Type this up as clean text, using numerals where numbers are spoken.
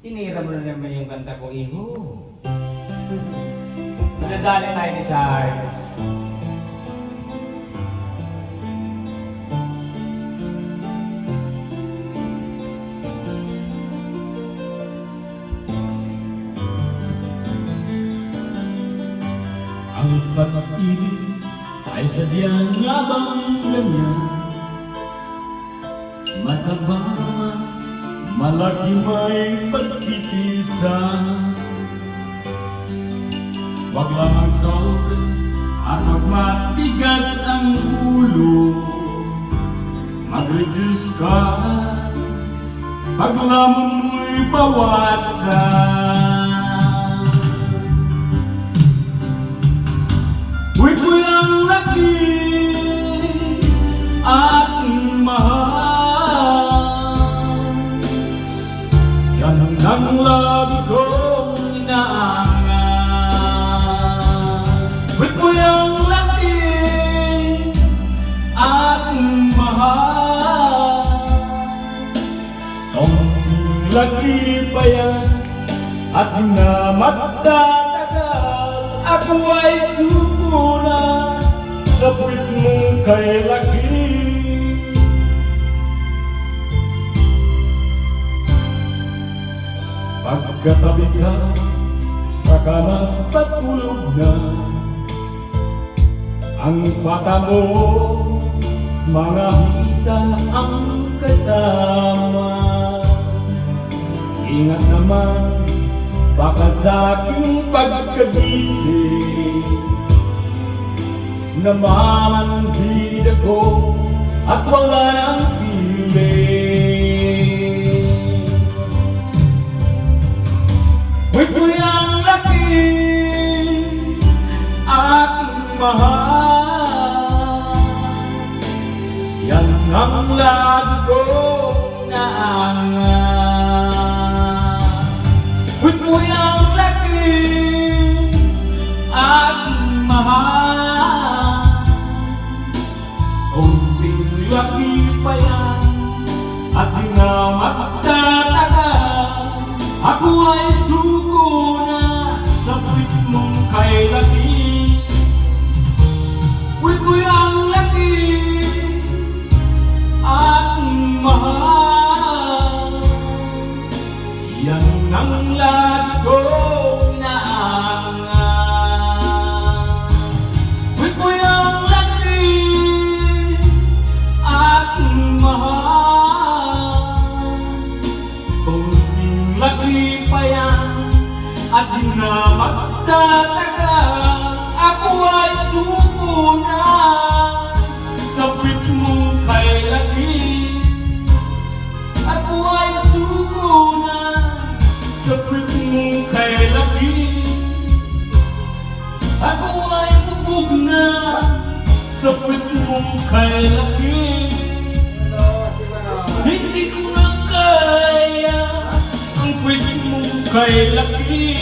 Tinira mo na naman yung kanta ko, Iho. Madadali tayo ni Sarge. Ang pag-ibig ay sadyang nga bang ganyan? Matabang, malaki may pagtitisan. Huwag lamang sobra at huwag matigas ang ulo. Mag-reduce ka, pag lamang mo'y bawasan. Wait mo yung laki at mahal. Yan ang lagi kong inaangan. Wait mo yung laki at mahal. Kaunting laki pa yan at di na magtatagal. Ako ay suko na sa puwit mong kay laki. Pagkatabi ka, saka na patulog na ang bata mo, mga hita ang kasama. Ingat naman, baka sa aking pagkagising namamanhid ako at wala ng feeling. Wait mo yung laki aking mahal. Yan ang lagi kong inaangan. Wait mo yung laki aking mahal. Kunting laki pa yan at di na magtatagal. Ako ay suko na sa puwit mong kay laki. Wait mo yung laki aking mahal. Yan ang lagi kong inaangan. Wait mo yung laki aking mahal. Kunting laki pa yan at di na magtatagal. Ako ay suko na sa puwit mong kay laki. Ako ay suko na sa puwit mong kay laki. Ako ay bubog na sa puwit mong kay laki. Hindi ko na kaya ang puwit mong kay laki.